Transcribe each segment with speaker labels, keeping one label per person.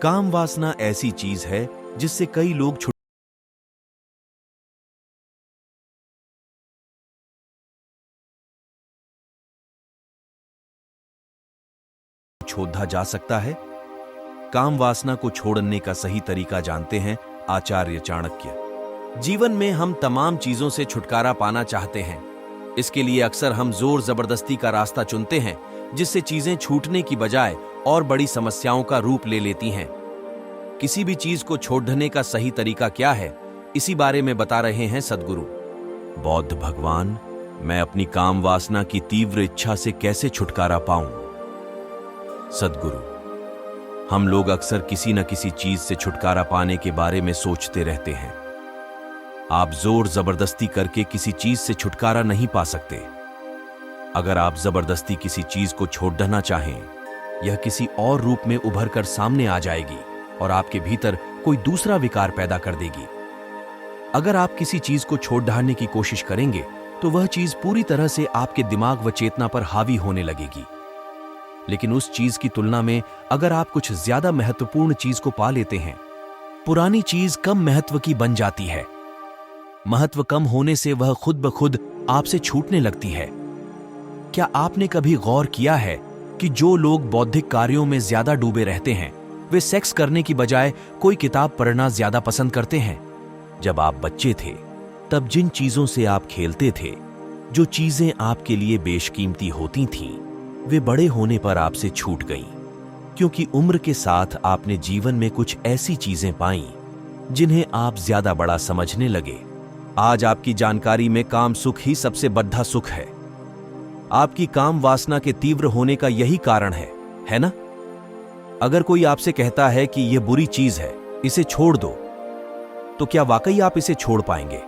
Speaker 1: काम वासना ऐसी चीज है जिससे कई लोग छोड़ा जा सकता है। काम वासना को छोड़ने का सही तरीका जानते हैं आचार्य चाणक्य। जीवन में हम तमाम चीजों से छुटकारा पाना चाहते हैं। इसके लिए अक्सर हम जोर जबरदस्ती का रास्ता चुनते हैं, जिससे चीजें छूटने की बजाय और बड़ी समस्याओं का रूप ले लेती हैं। किसी भी चीज को छोड़ने का सही तरीका क्या है, इसी बारे में बता रहे हैं सद्गुरु। बौद्ध भगवान, मैं अपनी काम वासना की तीव्र इच्छा से कैसे छुटकारा पाऊं? सद्गुरु, हम लोग अक्सर किसी न किसी चीज से छुटकारा पाने के बारे में सोचते रहते हैं। आप जोर जबरदस्ती करके किसी चीज से छुटकारा नहीं पा सकते। अगर आप जबरदस्ती किसी चीज को छोड़ना चाहें, यह किसी और रूप में उभर कर सामने आ जाएगी और आपके भीतर कोई दूसरा विकार पैदा कर देगी। अगर आप किसी चीज को छोड़ डालने की कोशिश करेंगे, तो वह चीज पूरी तरह से आपके दिमाग व चेतना पर हावी होने लगेगी। लेकिन उस चीज की तुलना में अगर आप कुछ ज्यादा महत्वपूर्ण चीज को पा लेते हैं, पुरानी चीज कम महत्व की बन जाती है। महत्व कम होने से वह खुद ब खुद आपसे छूटने लगती है। क्या आपने कभी गौर किया है कि जो लोग बौद्धिक कार्यों में ज्यादा डूबे रहते हैं, वे सेक्स करने की बजाय कोई किताब पढ़ना ज्यादा पसंद करते हैं? जब आप बच्चे थे, तब जिन चीजों से आप खेलते थे, जो चीजें आपके लिए बेशकीमती होती थीं, वे बड़े होने पर आपसे छूट गईं, क्योंकि उम्र के साथ आपने जीवन में कुछ ऐसी चीजें पाईं जिन्हें आप ज्यादा बड़ा समझने लगे। आज आपकी जानकारी में काम सुख ही सबसे बड़ा सुख है। आपकी काम वासना के तीव्र होने का यही कारण है ना? अगर कोई आपसे कहता है कि यह बुरी चीज है, इसे छोड़ दो, तो क्या वाकई आप इसे छोड़ पाएंगे?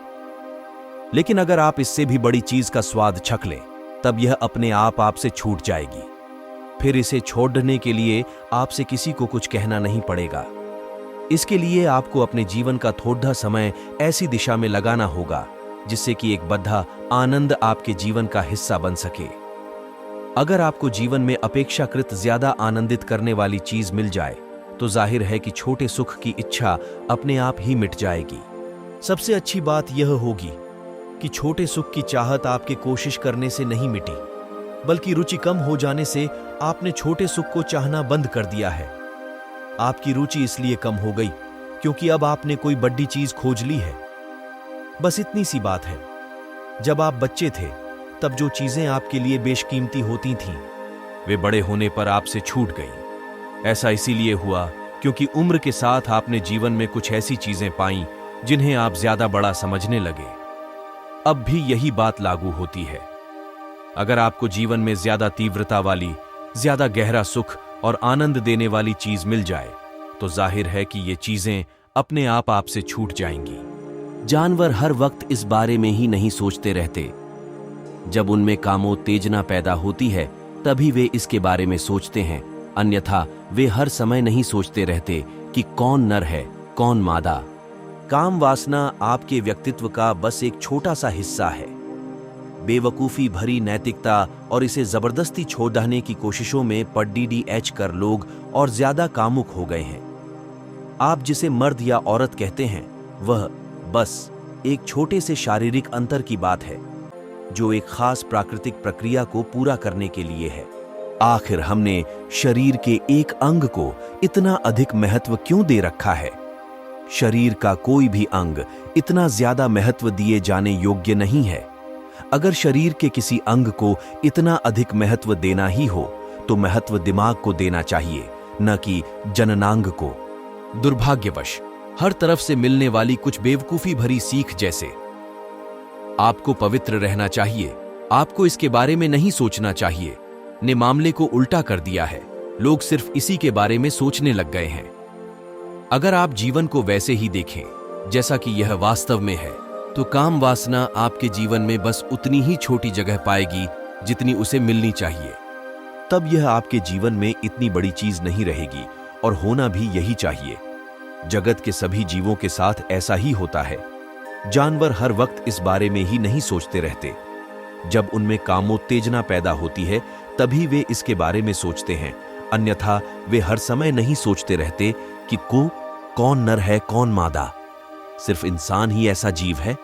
Speaker 1: लेकिन अगर आप इससे भी बड़ी चीज का स्वाद चख लें, तब यह अपने आप आपसे छूट जाएगी। फिर इसे छोड़ने के लिए आपसे किसी को कुछ कहना नहीं पड़ेगा। इसके लिए आपको अपने जीवन का थोड़ा समय ऐसी दिशा में लगाना होगा जिससे कि एक बद्धा आनंद आपके जीवन का हिस्सा बन सके। अगर आपको जीवन में अपेक्षाकृत ज्यादा आनंदित करने वाली चीज मिल जाए, तो जाहिर है कि छोटे सुख की इच्छा अपने आप ही मिट जाएगी। सबसे अच्छी बात यह होगी कि छोटे सुख की चाहत आपके कोशिश करने से नहीं मिटी, बल्कि रुचि कम हो जाने से आपने छोटे सुख को चाहना बंद कर दिया है। आपकी रुचि इसलिए कम हो गई क्योंकि अब आपने कोई बड़ी चीज खोज ली है। बस इतनी सी बात है। जब आप बच्चे थे, तब जो चीजें आपके लिए बेशकीमती होती थीं, वे बड़े होने पर आपसे छूट गईं। ऐसा इसीलिए हुआ क्योंकि उम्र के साथ आपने जीवन में कुछ ऐसी चीजें पाईं जिन्हें आप ज्यादा बड़ा समझने लगे। अब भी यही बात लागू होती है। अगर आपको जीवन में ज्यादा तीव्रता वाली, ज्यादा गहरा सुख और आनंद देने वाली चीज मिल जाए, तो जाहिर है कि ये चीजें अपने आप आपसे छूट जाएंगी। जानवर हर वक्त इस बारे में ही नहीं सोचते रहते। जब उनमें कामोत्तेजना पैदा होती है, तभी वे इसके बारे में सोचते हैं, अन्यथा वे हर समय नहीं सोचते रहते कि कौन नर है, कौन मादा। काम वासना आपके व्यक्तित्व का बस एक छोटा सा हिस्सा है। बेवकूफी भरी नैतिकता और इसे जबरदस्ती छोड़ने की कोशिशों में पढ़ कर लोग और ज्यादा कामुक हो गए हैं। आप जिसे मर्द या औरत कहते हैं, वह बस एक छोटे से शारीरिक अंतर की बात है, जो एक खास प्राकृतिक प्रक्रिया को पूरा करने के लिए है। आखिर हमने शरीर के एक अंग को इतना अधिक महत्व क्यों दे रखा है? शरीर का कोई भी अंग इतना ज्यादा महत्व दिए जाने योग्य नहीं है। अगर शरीर के किसी अंग को इतना अधिक महत्व देना ही हो, तो महत्व दिमाग को देना चाहिए, न कि जननांग को। दुर्भाग्यवश हर तरफ से मिलने वाली कुछ बेवकूफी भरी सीख जैसे आपको पवित्र रहना चाहिए, आपको इसके बारे में नहीं सोचना चाहिए, ने मामले को उल्टा कर दिया है। लोग सिर्फ इसी के बारे में सोचने लग गए हैं। अगर आप जीवन को वैसे ही देखें जैसा कि यह वास्तव में है, तो काम वासना आपके जीवन में बस उतनी ही छोटी जगह पाएगी जितनी उसे मिलनी चाहिए। तब यह आपके जीवन में इतनी बड़ी चीज नहीं रहेगी, और होना भी यही चाहिए। जगत के सभी जीवों के साथ ऐसा ही होता है। जानवर हर वक्त इस बारे में ही नहीं सोचते रहते। जब उनमें कामोत्तेजना पैदा होती है, तभी वे इसके बारे में सोचते हैं, अन्यथा वे हर समय नहीं सोचते रहते कि कौन नर है कौन मादा। सिर्फ इंसान ही ऐसा जीव है